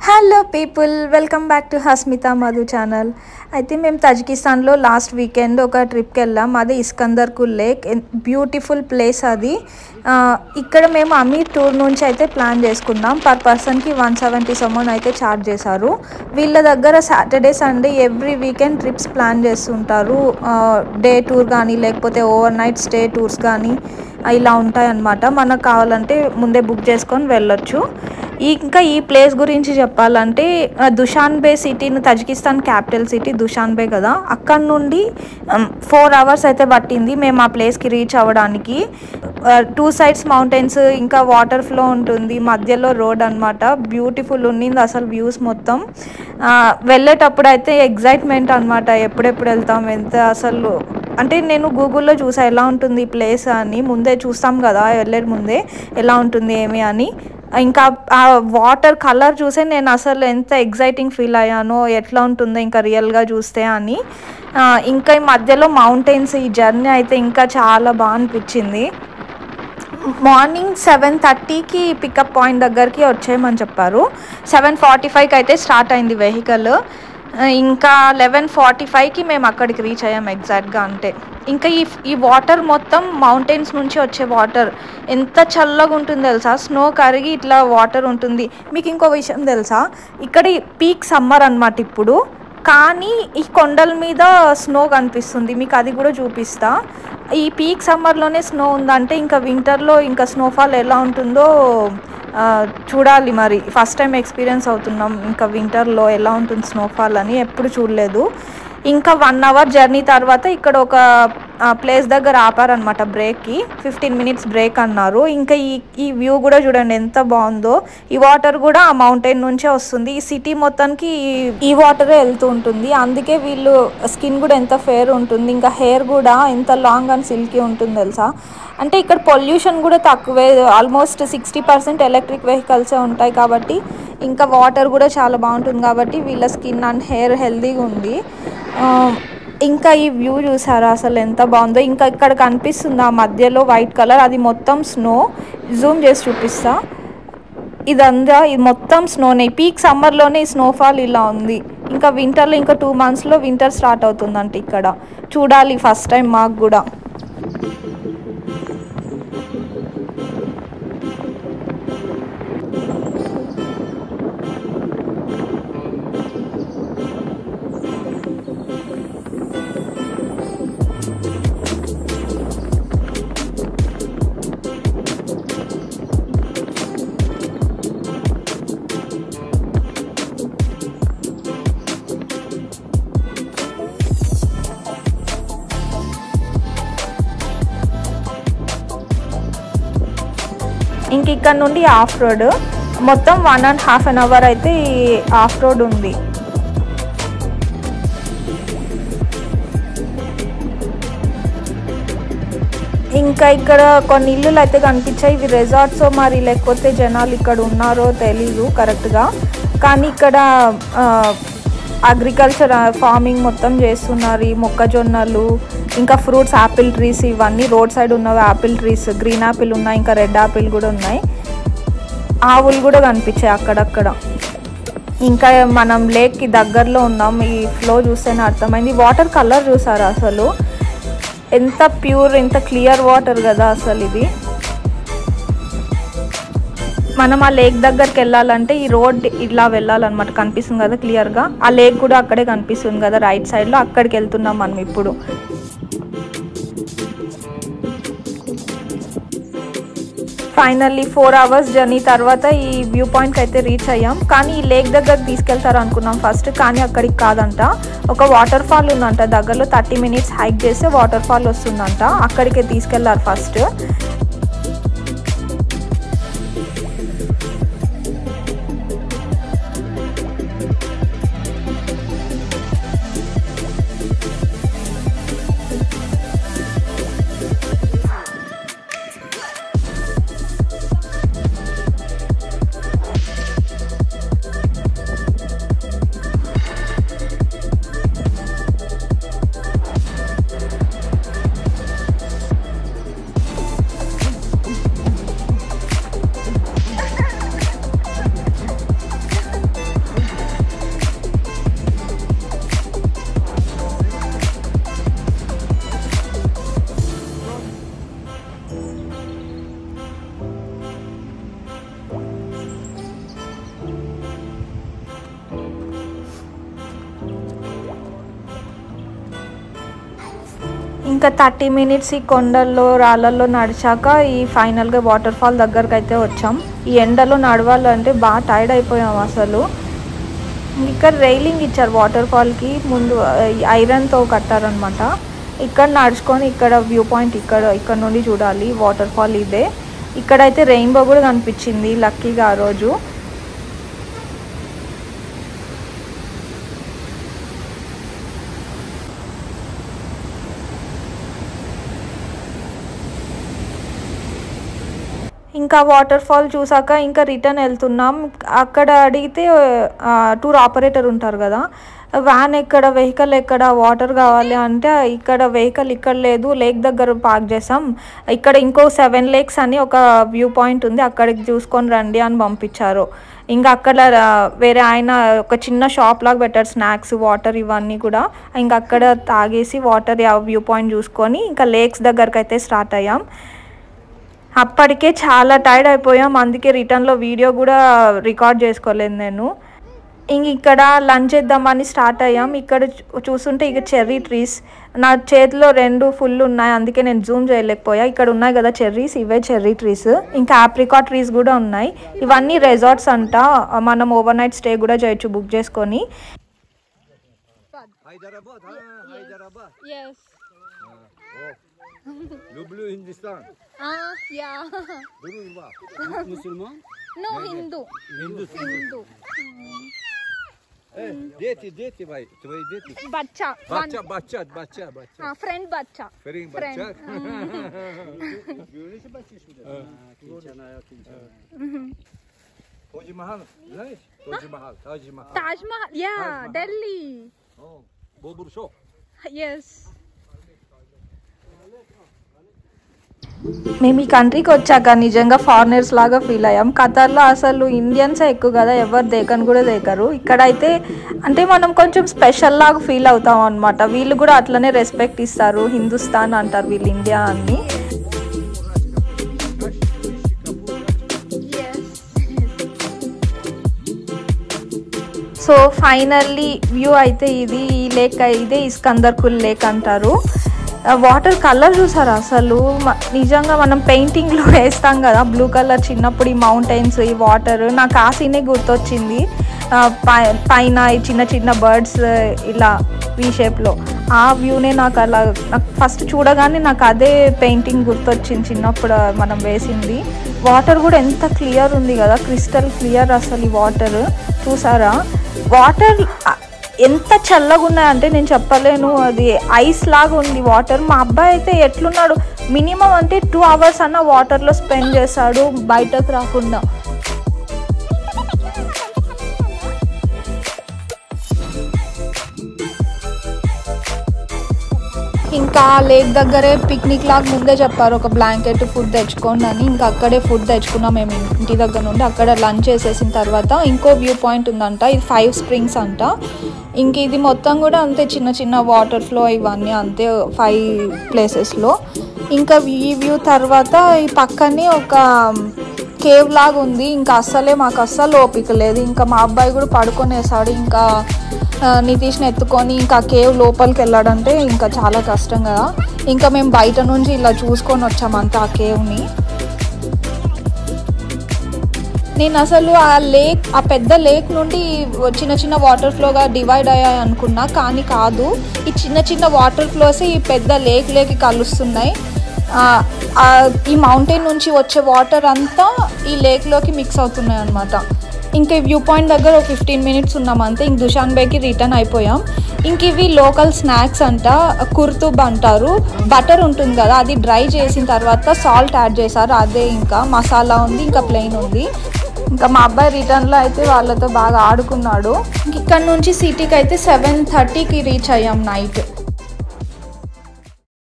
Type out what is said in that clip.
Hello people, welcome back to Hasmitha Madhu channel. అయితే మేము తజికిస్తాన్లో last weekend ఒక ట్రిప్కి వెళ్ళాం. అది ఇస్కందర్కుల్ లేక్. బ్యూటిఫుల్ ప్లేస్ అది. ఇక్కడ మేము అమీర్ టూర్ నుంచి అయితే ప్లాన్ చేసుకున్నాం. పర్ పర్సన్కి 170 సమౌన్ అయితే ఛార్జ్ చేశారు. వీళ్ళ దగ్గర Saturday Sunday every weekend trips plan చేస్తుంటారు. డే టూర్ కానీ లేకపోతే ఓవర్ నైట్ స్టే టూర్స్ కానీ ఇలా ఉంటాయన్నమాట. మనకు కావాలంటే ముందే బుక్ చేసుకొని వెళ్ళొచ్చు. ఇంకా ఈ ప్లేస్ గురించి చెప్పాలంటే దుషాన్బే సిటీని, తజికిస్తాన్ క్యాపిటల్ సిటీ దుషాన్బే కదా, అక్కడ నుండి 4 hours అయితే పట్టింది మేము ఆ ప్లేస్కి రీచ్ అవ్వడానికి. 2 sides మౌంటైన్స్, ఇంకా వాటర్ ఫ్లో ఉంటుంది, మధ్యలో రోడ్ అనమాట. బ్యూటిఫుల్ ఉన్నింది అసలు వ్యూస్ మొత్తం. వెళ్ళేటప్పుడు అయితే ఎగ్జైట్మెంట్ అనమాట, ఎప్పుడెప్పుడు వెళ్తాం ఎంత అసలు. అంటే నేను గూగుల్లో చూసా ఎలా ఉంటుంది ఈ ప్లేస్ అని. ముందే చూస్తాం కదా వెళ్ళే ముందే ఎలా ఉంటుంది ఏమి అని. ఇంకా ఆ వాటర్ కలర్ చూసే నేను అసలు ఎంత ఎగ్జైటింగ్ ఫీల్ అయ్యానో, ఎట్లా ఉంటుందో ఇంకా రియల్గా చూస్తే అని. ఇంకా ఈ మధ్యలో మౌంటైన్స్, ఈ జర్నీ అయితే ఇంకా చాలా బాగా అనిపించింది. మార్నింగ్ 7:30కి పికప్ పాయింట్ దగ్గరికి వచ్చేయమని చెప్పారు. 7:45కి అయితే స్టార్ట్ అయింది వెహికల్. ఇంకా 11:45కి మేము అక్కడికి రీచ్ అయ్యాం ఎగ్జాక్ట్గా. అంటే ఇంకా ఈ వాటర్ మొత్తం మౌంటైన్స్ నుంచి వచ్చే వాటర్ ఎంత చల్లగా ఉంటుంది తెలుసా. స్నో కరిగి ఇట్లా వాటర్ ఉంటుంది. మీకు ఇంకో విషయం తెలుసా, ఇక్కడ పీక్ సమ్మర్ అనమాట ఇప్పుడు, కానీ ఈ కొండల మీద స్నో కనిపిస్తుంది. మీకు అది కూడా చూపిస్తా. ఈ పీక్ సమ్మర్లోనే స్నో ఉందంటే ఇంకా వింటర్లో ఇంకా స్నోఫాల్ ఎలా ఉంటుందో చూడాలి. మరి ఫస్ట్ టైం ఎక్స్పీరియన్స్ అవుతున్నాం ఇంకా వింటర్లో ఎలా ఉంటుంది స్నోఫాల్ అని, ఎప్పుడు చూడలేదు. ఇంకా 1 hour జర్నీ తర్వాత ఇక్కడ ఒక ప్లేస్ దగ్గర ఆపారనమాట బ్రేక్కి. 15 minutes బ్రేక్ అన్నారు. ఇంకా ఈ వ్యూ కూడా చూడండి ఎంత బాగుందో. ఈ వాటర్ కూడా ఆ మౌంటైన్ నుంచే వస్తుంది. ఈ సిటీ మొత్తానికి ఈ వాటరే వెళ్తూ ఉంటుంది. అందుకే వీళ్ళు స్కిన్ కూడా ఎంత ఫేర్ ఉంటుంది, ఇంకా హెయిర్ కూడా ఎంత లాంగ్ అండ్ సిల్కీ ఉంటుంది తెలుసా. అంటే ఇక్కడ పొల్యూషన్ కూడా తక్కువే, ఆల్మోస్ట్ 60% ఎలక్ట్రిక్ వెహికల్సే ఉంటాయి కాబట్టి ఇంకా వాటర్ కూడా చాలా బాగుంటుంది కాబట్టి వీళ్ళ స్కిన్ అండ్ హెయిర్ హెల్తీగా ఉంది. ఇంకా ఈ వ్యూ చూసారా అసలు ఎంత బాగుందో. ఇంకా ఇక్కడ కనిపిస్తుంది ఆ మధ్యలో వైట్ కలర్, అది మొత్తం స్నో. జూమ్ చేసి చూపిస్తా. ఇది మొత్తం స్నోనే. పీక్ సమ్మర్లోనే ఈ స్నోఫాల్ ఇలా ఉంది. ఇంకా వింటర్లో ఇంకా 2 monthsలో వింటర్ స్టార్ట్ అవుతుందంట ఇక్కడ. చూడాలి ఫస్ట్ టైం మాకు కూడా. ఇంక ఇక్కడ నుండి ఆఫ్ రోడ్ మొత్తం 1.5 hour అయితే ఈ ఆఫ్ రోడ్ ఉంది. ఇంకా ఇక్కడ కొన్ని ఇల్లులు అయితే కనిపించాయి. ఇవి రిసార్ట్స్ మరి లేకపోతే జనాలు ఇక్కడ ఉన్నారో తెలీదు కరెక్ట్గా, కానీ ఇక్కడ అగ్రికల్చర్ ఫార్మింగ్ మొత్తం చేస్తున్నారు. ఈ మొక్కజొన్నలు, ఇంకా ఫ్రూట్స్, యాపిల్ ట్రీస్, ఇవన్నీ రోడ్ సైడ్ ఉన్నవి యాపిల్ ట్రీస్. గ్రీన్ యాపిల్ ఉన్నాయి, ఇంకా రెడ్ యాపిల్ కూడా ఉన్నాయి. ఆవులు కూడా కనిపించాయి అక్కడక్కడ. ఇంకా మనం లేక్కి దగ్గరలో ఉన్నాం. ఈ ఫ్లో చూస్తేనే అర్థమైంది. వాటర్ కలర్ చూసారా అసలు ఎంత ప్యూర్, ఎంత క్లియర్ వాటర్ కదా అసలు ఇది. మనం ఆ లేక్ దగ్గరికి వెళ్ళాలంటే ఈ రోడ్ ఇలా వెళ్ళాలన్నమాట. కనిపిస్తుంది కదా క్లియర్గా. ఆ లేక్ కూడా అక్కడే కనిపిస్తుంది కదా రైట్ సైడ్లో. అక్కడికి వెళ్తున్నాం మనం ఇప్పుడు. ఫైనల్లీ 4 hours జర్నీ తర్వాత ఈ వ్యూ పాయింట్కి అయితే రీచ్ అయ్యాం. కానీ ఈ లేక్ దగ్గరకు తీసుకెళ్తారు అనుకున్నాం ఫస్ట్, కానీ అక్కడికి కాదంట. ఒక వాటర్ ఫాల్ ఉందంట దగ్గరలో. 30 minutes హైక్ చేస్తే వాటర్ ఫాల్ వస్తుందంట. అక్కడికే తీసుకెళ్లారు ఫస్ట్. ఇంకా 30 మినిట్స్ ఈ కొండల్లో రాళ్ళల్లో నడిచాక ఈ ఫైనల్గా వాటర్ ఫాల్ దగ్గరకు అయితే వచ్చాం. ఈ ఎండలో నడవాలంటే బాగా టైర్డ్ అయిపోయాం అసలు. ఇక్కడ రైలింగ్ ఇచ్చారు వాటర్ ఫాల్కి ముందు, ఐరన్తో కట్టారనమాట. ఇక్కడ నడుచుకొని ఇక్కడ వ్యూ పాయింట్ ఇక్కడ నుండి చూడాలి వాటర్ ఫాల్ ఇదే. ఇక్కడైతే రెయిన్బో కూడా కనిపించింది లక్కీగా ఆ రోజు. ఇంకా వాటర్ ఫాల్ చూసాక ఇంకా రిటర్న్ వెళ్తున్నాం. అక్కడ అడిగితే టూర్ ఆపరేటర్ ఉంటారు కదా, వ్యాన్ ఎక్కడ, వెహికల్ ఎక్కడ, వాటర్ కావాలి అంటే ఇక్కడ వెహికల్ ఇక్కడ లేదు, లేక్ దగ్గర పార్క్ చేసాం, ఇక్కడ ఇంకో 7 లేక్స్ అని ఒక వ్యూ పాయింట్ ఉంది, అక్కడికి చూసుకొని రండి అని పంపించారు. ఇంకా అక్కడ వేరే ఆయన ఒక చిన్న షాప్ లాగా పెట్టారు, స్నాక్స్, వాటర్ ఇవన్నీ కూడా. ఇంకా అక్కడ తాగేసి వాటర్ వ్యూ పాయింట్ చూసుకొని ఇంకా లేక్స్ దగ్గరకు అయితే స్టార్ట్ అయ్యాం. అప్పటికే చాలా టైర్డ్ అయిపోయాం, అందుకే రిటర్న్లో వీడియో కూడా రికార్డ్ చేసుకోలేదు నేను. ఇక్కడ లంచ్ చేద్దామని స్టార్ట్ అయ్యాం. ఇక్కడ చూస్తుంటే ఇక చెర్రీ ట్రీస్ నా చేతిలో 2 ఫుల్ ఉన్నాయి, అందుకే నేను జూమ్ చేయలేకపోయా. ఇక్కడ ఉన్నాయి కదా చెర్రీస్, ఇవే చెర్రీ ట్రీస్. ఇంకా ఆప్రికాట్ ట్రీస్ కూడా ఉన్నాయి. ఇవన్నీ రిసార్ట్స్ అంట, మనం ఓవర్ నైట్ స్టే కూడా చేయొచ్చు బుక్ చేసుకొని. Lublю Hindustan. Yeah. Musulman? No, Hindu. Hindu. Дети, भाई, твои дети. Bachcha. Бача. Friend bachcha. Friend бача. Taj Mahal, знаешь? Taj Mahal. Taj Mahal. Yeah, Delhi. Oh, Bobur Show. Yes. మేము ఈ కంట్రీకి వచ్చాక నిజంగా ఫారినర్స్ లాగా ఫీల్ అయ్యాం. ఖతర్లో అసలు ఇండియన్సే ఎక్కువ కదా, ఎవరు దేకని కూడా దేకరు. ఇక్కడైతే అంటే మనం కొంచెం స్పెషల్ లాగా ఫీల్ అవుతాం అనమాట. వీళ్ళు కూడా అట్లనే రెస్పెక్ట్ ఇస్తారు, హిందుస్థాన్ అంటారు వీళ్ళు ఇండియా అని. సో ఫైనల్లీ వ్యూ అయితే ఇది, ఈ లేక్ ఇదే ఇస్కందర్కుల్ లేక్ అంటారు. వాటర్ కలర్ చూసారా అసలు, నిజంగా మనం పెయింటింగ్లో వేస్తాం కదా బ్లూ కలర్, చిన్నప్పుడు ఈ మౌంటైన్స్, ఈ వాటర్, నాకు ఆ సీనే గుర్తొచ్చింది. పైన ఈ చిన్న బర్డ్స్ ఇలా వీ షేప్లో, ఆ వ్యూనే నాకు ఫస్ట్ చూడగానే నాకు అదే పెయింటింగ్ గుర్తొచ్చింది చిన్నప్పుడు మనం వేసింది. వాటర్ కూడా ఎంత క్లియర్ ఉంది కదా, క్రిస్టల్ క్లియర్ అసలు ఈ వాటర్. చూసారా వాటర్ ఎంత చల్లగా ఉన్నాయంటే నేను చెప్పలేను, అది ఐస్ లాగా ఉంది వాటర్. మా అబ్బాయి అయితే ఎట్లున్నాడు, మినిమం అంటే 2 hours అన్న వాటర్లో స్పెండ్ చేశాడు బయటకు రాకుండా. ఇంకా లేక్ దగ్గరే పిక్నిక్ లాగా ముందే చెప్పారు, ఒక బ్లాంకెట్, ఫుడ్ తెచ్చుకోండి అని. ఇంకా అక్కడే ఫుడ్ తెచ్చుకున్నాం మేము ఇంటి దగ్గర నుండి. అక్కడ లంచ్ చేసేసిన తర్వాత ఇంకో వ్యూ పాయింట్ ఉందంట, ఇది 5 springs అంట. ఇంక ఇది మొత్తం కూడా అంతే, చిన్న వాటర్ ఫ్లో ఇవన్నీ అంతే 5 ప్లేసెస్లో. ఇంకా ఈ వ్యూ తర్వాత ఈ పక్కనే ఒక కేవ్ లాగా ఉంది. ఇంకా మాకు అస్సలు ఓపిక లేదు. ఇంకా మా అబ్బాయి కూడా పడుకొనేసాడు. ఇంకా నితీష్ని ఎత్తుకొని ఇంకా కేవ్ లోపలికి వెళ్ళాడంటే ఇంకా చాలా కష్టం కదా. ఇంకా మేము బయట నుంచి ఇలా చూసుకొని వచ్చామంతా ఆ కేవ్ని. నేను అసలు ఆ పెద్ద లేక్ నుండి చిన్న వాటర్ ఫ్లోగా డివైడ్ అయ్యాయి అనుకున్నా, కానీ కాదు, ఈ చిన్న వాటర్ ఫ్లోస్ ఈ పెద్ద లేక్లోకి కలుస్తున్నాయి. ఈ మౌంటైన్ నుంచి వచ్చే వాటర్ అంతా ఈ లేక్లోకి మిక్స్ అవుతున్నాయి అన్నమాట. ఇంకా ఈ వ్యూ పాయింట్ దగ్గర ఒక 15 minutes ఉన్నాం అంతే. ఇంక దుషాన్బేకి రిటర్న్ అయిపోయాం. ఇంక ఇవి లోకల్ స్నాక్స్ అంట, కుర్తుబ్ అంటారు. బటర్ ఉంటుంది కదా, అది డ్రై చేసిన తర్వాత సాల్ట్ యాడ్ చేశారు, అదే. ఇంకా మసాలా ఉంది, ఇంకా ప్లెయిన్ ఉంది. ఇంకా మా అబ్బాయి రిటర్న్లో అయితే వాళ్ళతో బాగా ఆడుకున్నాడు. ఇక్కడ నుంచి సిటీకి అయితే 7:30కి రీచ్ అయ్యాం నైట్.